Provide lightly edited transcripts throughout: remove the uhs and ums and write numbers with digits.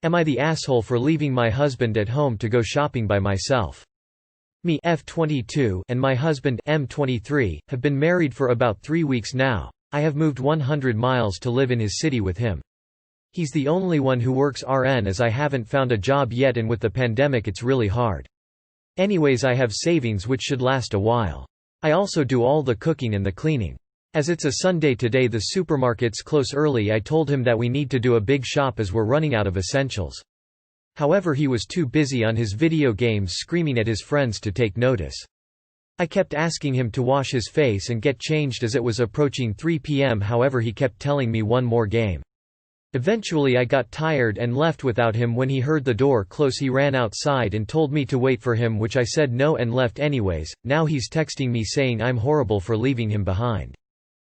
Am I the asshole for leaving my husband at home to go shopping by myself? Me F22 and my husband M23 have been married for about 3 weeks now. I have moved 100 miles to live in his city with him. He's the only one who works RN as I haven't found a job yet, and with the pandemic it's really hard. Anyways, I have savings which should last a while. I also do all the cooking and the cleaning. As it's a Sunday today, the supermarkets close early. I told him that we need to do a big shop as we're running out of essentials. However, he was too busy on his video games screaming at his friends to take notice. I kept asking him to wash his face and get changed as it was approaching 3 p.m. However, he kept telling me one more game. Eventually I got tired and left without him. When he heard the door close, he ran outside and told me to wait for him, which I said no and left anyways. Now he's texting me saying I'm horrible for leaving him behind.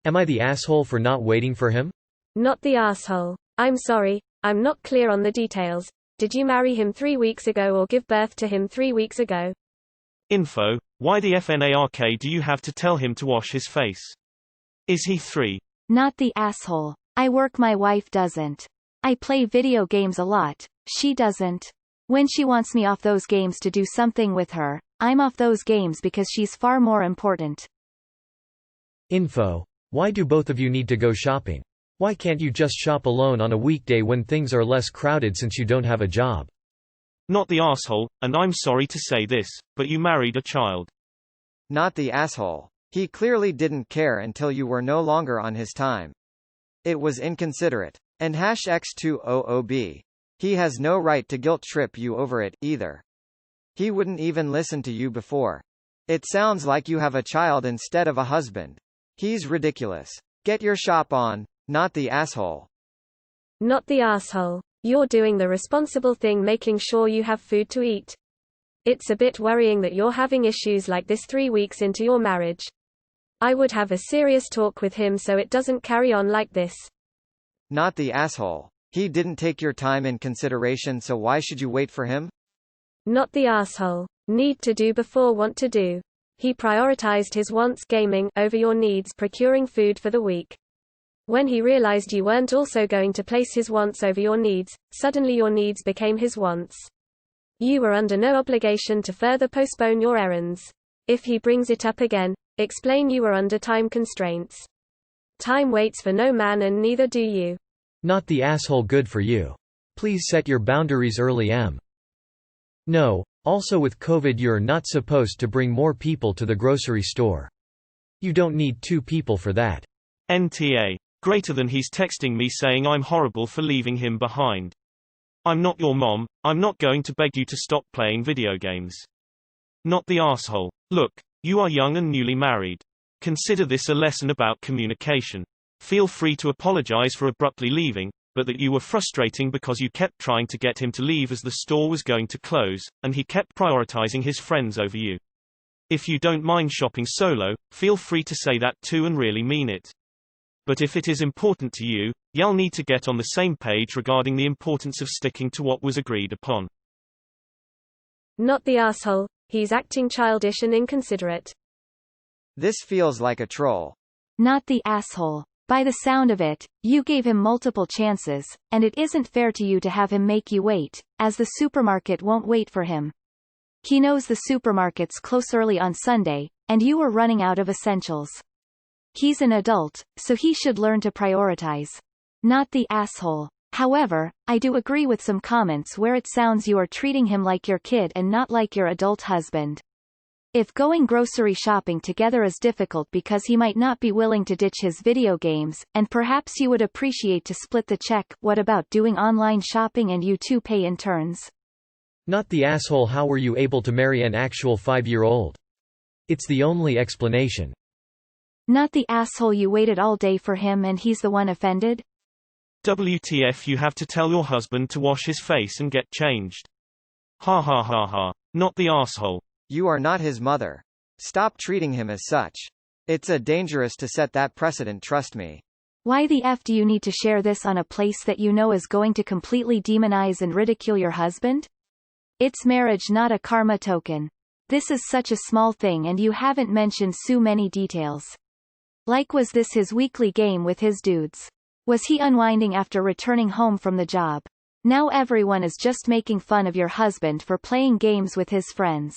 Am I the asshole for not waiting for him? Not the asshole. I'm sorry, I'm not clear on the details. Did you marry him 3 weeks ago or give birth to him 3 weeks ago? Info: why the FNARK do you have to tell him to wash his face? Is he 3? Not the asshole. I work, my wife doesn't. I play video games a lot, she doesn't. When she wants me off those games to do something with her, I'm off those games because she's far more important. Info: why do both of you need to go shopping? Why can't you just shop alone on a weekday when things are less crowded since you don't have a job? Not the asshole, and I'm sorry to say this, but you married a child. Not the asshole. He clearly didn't care until you were no longer on his time. It was inconsiderate. And #X2OOB. He has no right to guilt trip you over it, either. He wouldn't even listen to you before. It sounds like you have a child instead of a husband. He's ridiculous. Get your shop on, not the asshole. Not the asshole. You're doing the responsible thing, making sure you have food to eat. It's a bit worrying that you're having issues like this 3 weeks into your marriage. I would have a serious talk with him so it doesn't carry on like this. Not the asshole. He didn't take your time in consideration, so why should you wait for him? Not the asshole. Need to do before want to do. He prioritized his wants, gaming, over your needs, procuring food for the week. When he realized you weren't also going to place his wants over your needs, suddenly your needs became his wants. You were under no obligation to further postpone your errands. If he brings it up again, explain you were under time constraints. Time waits for no man, and neither do you. Not the asshole. Good for you. Please set your boundaries early. No. Also, with COVID you're not supposed to bring more people to the grocery store. You don't need 2 people for that. NTA. Greater than he's texting me saying I'm horrible for leaving him behind. I'm not your mom, I'm not going to beg you to stop playing video games. Not the asshole. Look, you are young and newly married. Consider this a lesson about communication. Feel free to apologize for abruptly leaving, but that you were frustrating because you kept trying to get him to leave as the store was going to close, and he kept prioritizing his friends over you. If you don't mind shopping solo, feel free to say that too and really mean it. But if it is important to you, you'll need to get on the same page regarding the importance of sticking to what was agreed upon. Not the asshole. He's acting childish and inconsiderate. This feels like a troll. Not the asshole. By the sound of it, you gave him multiple chances, and it isn't fair to you to have him make you wait, as the supermarket won't wait for him. He knows the supermarkets close early on Sunday, and you were running out of essentials. He's an adult, so he should learn to prioritize. Not the asshole. However, I do agree with some comments where it sounds you are treating him like your kid and not like your adult husband. If going grocery shopping together is difficult because he might not be willing to ditch his video games, and perhaps you would appreciate to split the check, what about doing online shopping and you two pay in turns? Not the asshole. How were you able to marry an actual 5-year-old? It's the only explanation. Not the asshole. You waited all day for him and he's the one offended? WTF, you have to tell your husband to wash his face and get changed. Ha ha ha ha. Not the asshole. You are not his mother. Stop treating him as such. It's dangerous to set that precedent, trust me. Why the F do you need to share this on a place that you know is going to completely demonize and ridicule your husband? It's marriage, not a karma token. This is such a small thing and you haven't mentioned so many details. Like, was this his weekly game with his dudes? Was he unwinding after returning home from the job? Now everyone is just making fun of your husband for playing games with his friends.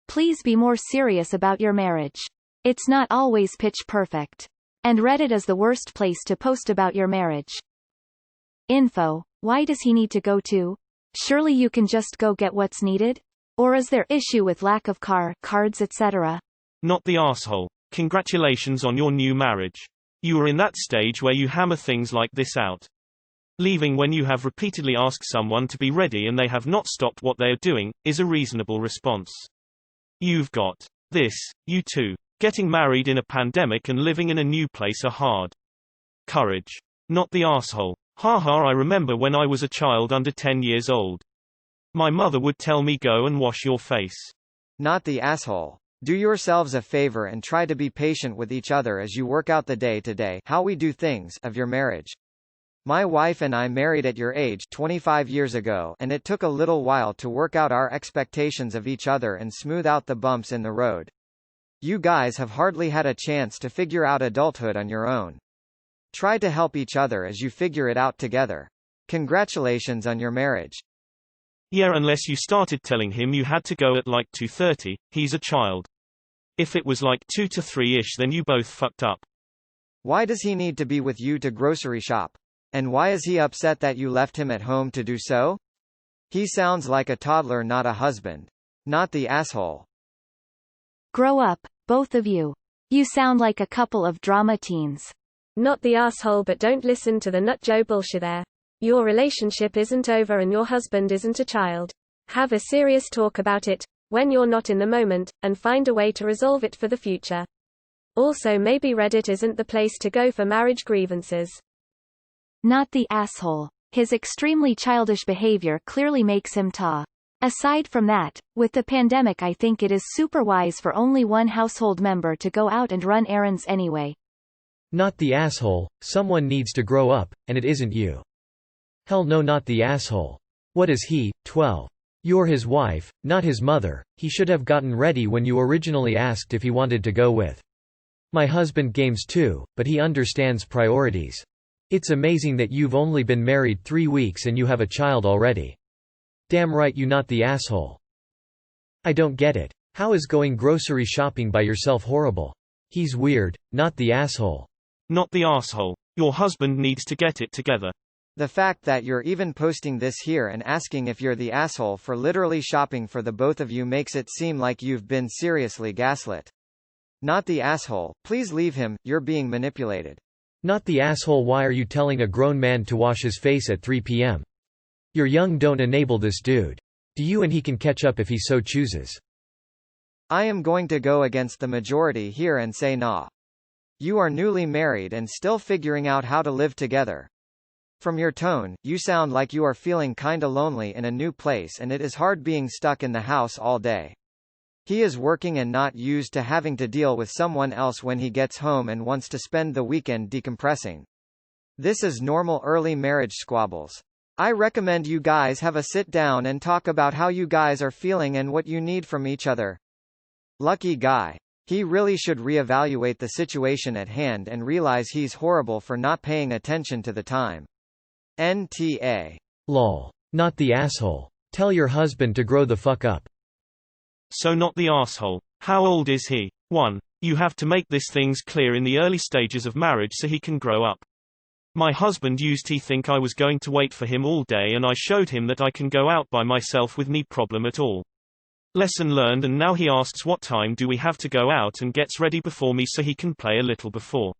Please be more serious about your marriage. It's not always pitch perfect. And Reddit is the worst place to post about your marriage. Info: why does he need to go to? Surely you can just go get what's needed? Or is there issue with lack of cards etc.? Not the asshole. Congratulations on your new marriage. You are in that stage where you hammer things like this out. Leaving when you have repeatedly asked someone to be ready and they have not stopped what they are doing, is a reasonable response. You've got this, you too. Getting married in a pandemic and living in a new place are hard. Courage. Not the asshole. Haha, I remember when I was a child under 10 years old. My mother would tell me go and wash your face. Not the asshole. Do yourselves a favor and try to be patient with each other as you work out the day-to-day how we do things of your marriage. My wife and I married at your age 25 years ago, and it took a little while to work out our expectations of each other and smooth out the bumps in the road. You guys have hardly had a chance to figure out adulthood on your own. Try to help each other as you figure it out together. Congratulations on your marriage. Yeah, unless you started telling him you had to go at like 2:30, he's a child. If it was like 2 to 3-ish, then you both fucked up. Why does he need to be with you to grocery shop? And why is he upset that you left him at home to do so? He sounds like a toddler, not a husband. Not the asshole. Grow up, both of you. You sound like a couple of drama teens. Not the asshole, but don't listen to the nut Joe bullshit there. Your relationship isn't over and your husband isn't a child. Have a serious talk about it, when you're not in the moment, and find a way to resolve it for the future. Also, maybe Reddit isn't the place to go for marriage grievances. Not the asshole. His extremely childish behavior clearly makes him ta. Aside from that, with the pandemic, I think it is super wise for only one household member to go out and run errands anyway. Not the asshole. Someone needs to grow up, and it isn't you. Hell no, not the asshole. What is he, 12? You're his wife, not his mother. He should have gotten ready when you originally asked if he wanted to go with. My husband games too, but he understands priorities. It's amazing that you've only been married 3 weeks and you have a child already. Damn right, you not the asshole. I don't get it. How is going grocery shopping by yourself horrible? He's weird, not the asshole. Not the asshole. Your husband needs to get it together. The fact that you're even posting this here and asking if you're the asshole for literally shopping for the both of you makes it seem like you've been seriously gaslit. Not the asshole. Please leave him, you're being manipulated. Not the asshole. Why are you telling a grown man to wash his face at 3 p.m.? You're young, don't enable this dude. Do you and he can catch up if he so chooses. I am going to go against the majority here and say nah. You are newly married and still figuring out how to live together. From your tone, you sound like you are feeling kinda lonely in a new place and it is hard being stuck in the house all day. He is working and not used to having to deal with someone else when he gets home and wants to spend the weekend decompressing. This is normal early marriage squabbles. I recommend you guys have a sit down and talk about how you guys are feeling and what you need from each other. Lucky guy. He really should reevaluate the situation at hand and realize he's horrible for not paying attention to the time. NTA. Lol. Not the asshole. Tell your husband to grow the fuck up. So not the asshole. How old is he? 1. You have to make these things clear in the early stages of marriage so he can grow up. My husband used to think I was going to wait for him all day and I showed him that I can go out by myself with no problem at all. Lesson learned, and now he asks what time do we have to go out and gets ready before me so he can play a little before.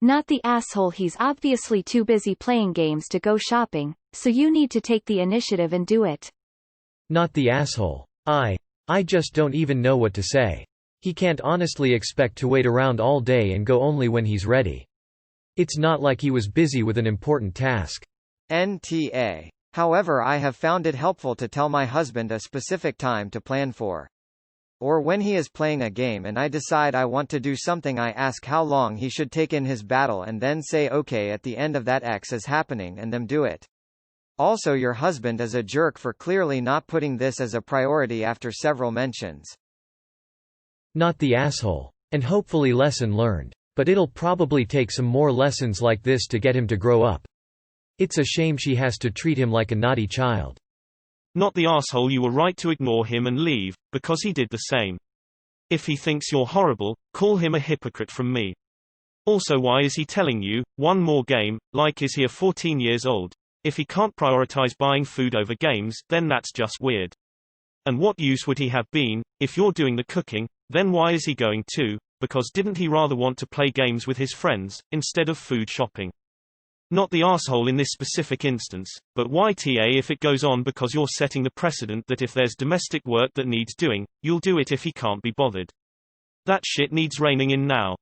Not the asshole. He's obviously too busy playing games to go shopping, so you need to take the initiative and do it. Not the asshole. I just don't even know what to say. He can't honestly expect to wait around all day and go only when he's ready. It's not like he was busy with an important task. NTA. However, I have found it helpful to tell my husband a specific time to plan for. Or when he is playing a game and I decide I want to do something, I ask how long he should take in his battle and then say okay at the end of that X is happening and them do it. Also, your husband is a jerk for clearly not putting this as a priority after several mentions. Not the asshole. And hopefully lesson learned. But it'll probably take some more lessons like this to get him to grow up. It's a shame she has to treat him like a naughty child. Not the asshole. You were right to ignore him and leave, because he did the same. If he thinks you're horrible, call him a hypocrite from me. Also, why is he telling you, one more game, like is he a 14 years old? If he can't prioritize buying food over games, then that's just weird. And what use would he have been? If you're doing the cooking, then why is he going to? Because didn't he rather want to play games with his friends, instead of food shopping? Not the asshole in this specific instance, but YTA if it goes on because you're setting the precedent that if there's domestic work that needs doing, you'll do it if he can't be bothered. That shit needs reining in now.